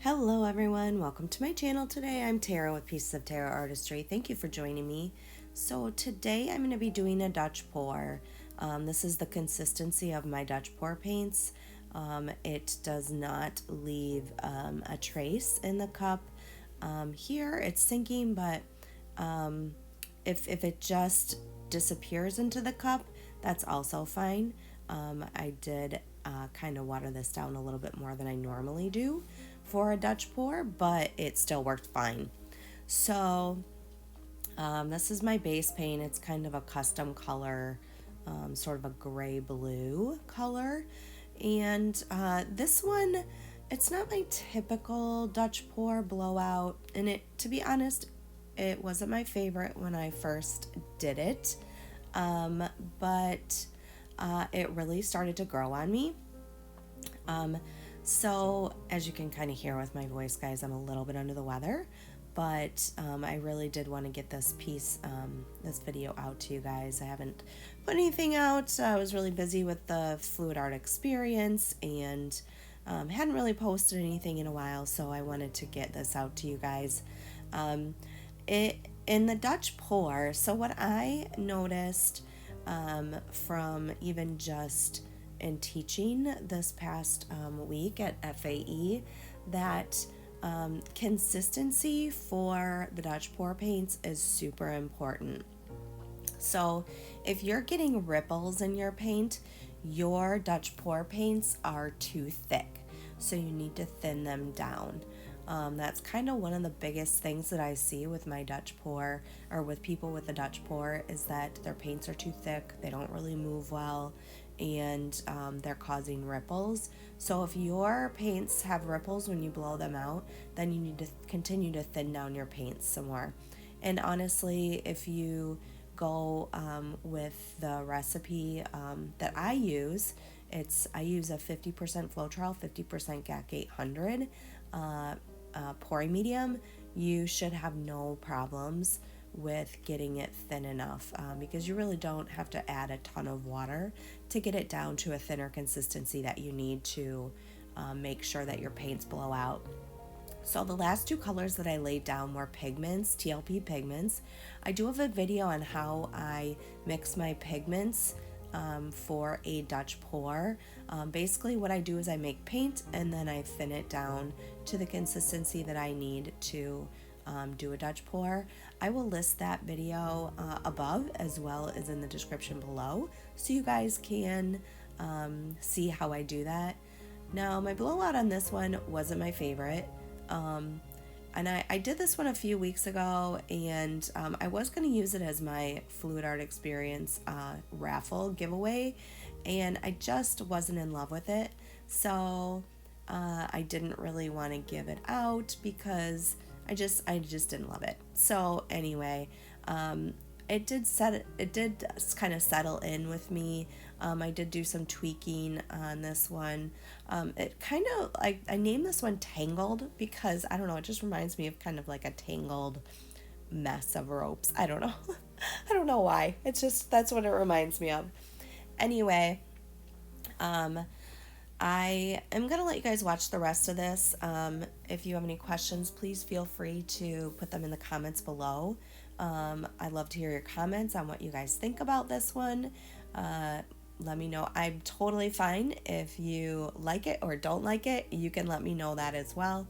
Hello everyone, welcome to my channel today. I'm Tara with Pieces of Tara Artistry. Thank you for joining me. So today I'm going to be doing a Dutch pour. This is the consistency of my Dutch pour paints. It does not leave a trace in the cup. Here it's sinking, but if it just disappears into the cup, that's also fine. I did kind of water this down a little bit more than I normally do for a Dutch pour, but it still worked fine. So this is my base paint. It's kind of a custom color, sort of a gray blue color. And this one, it's not my typical Dutch pour blowout. And to be honest, it wasn't my favorite when I first did it. But it really started to grow on me. So as you can kind of hear with my voice, guys, I'm a little bit under the weather, but I really did want to get this this video out to you guys. I haven't put anything out. I was really busy with the fluid art experience and hadn't really posted anything in a while, so I wanted to get this out to you guys. In the Dutch pour, so what I noticed from even just in teaching this past week at FAE, that consistency for the Dutch pour paints is super important. So if you're getting ripples in your paint, your Dutch pour paints are too thick, so you need to thin them down. That's kind of one of the biggest things that I see with my Dutch pour, or with people with a Dutch pour, is that their paints are too thick, they don't really move well, and they're causing ripples. So if your paints have ripples when you blow them out, then you need to continue to thin down your paints some more. And honestly, if you go with the recipe that I use, I use a 50% Floetrol, 50% GAC 800 pouring medium. You should have no problems with getting it thin enough because you really don't have to add a ton of water to get it down to a thinner consistency that you need to make sure that your paints blow out. So the last two colors that I laid down were pigments, TLP pigments. I do have a video on how I mix my pigments for a Dutch pour. Basically what I do is I make paint and then I thin it down to the consistency that I need to do a Dutch pour. I will list that video above as well as in the description below, so you guys can see how I do that. Now my blowout on this one wasn't my favorite. And I did this one a few weeks ago, and I was going to use it as my Fluid Art Experience raffle giveaway, and I just wasn't in love with it. So I didn't really want to give it out because I just didn't love it. So anyway, it did kind of settle in with me. I did do some tweaking on this one. It kind of, I named this one Tangled because, I don't know, it just reminds me of kind of like a tangled mess of ropes. I don't know. I don't know why. It's just, that's what it reminds me of. Anyway, I am going to let you guys watch the rest of this. If you have any questions, please feel free to put them in the comments below. I'd love to hear your comments on what you guys think about this one. Let me know. I'm totally fine if you like it or don't like it. You can let me know that as well.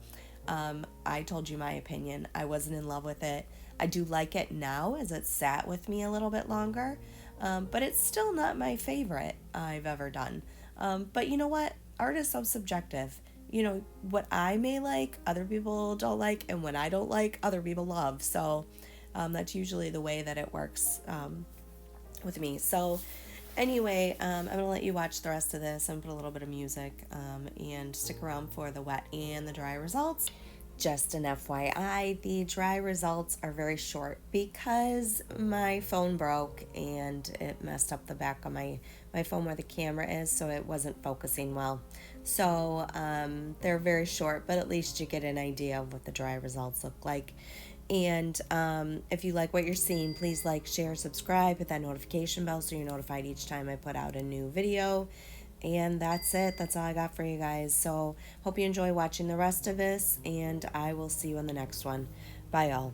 I told you my opinion. I wasn't in love with it. I do like it now as it sat with me a little bit longer, but it's still not my favorite I've ever done. But you know what? Art is so subjective. You know, what I may like, other people don't like, and what I don't like, other people love. So that's usually the way that it works with me. So anyway, I'm going to let you watch the rest of this and put a little bit of music and stick around for the wet and the dry results. Just an FYI, the dry results are very short because my phone broke and it messed up the back of my phone where the camera is, so it wasn't focusing well. So they're very short, but at least you get an idea of what the dry results look like. And if you like what you're seeing, please like, share, subscribe, hit that notification bell so you're notified each time I put out a new video. And that's it. That's all I got for you guys. So, hope you enjoy watching the rest of this, and I will see you on the next one. Bye, y'all.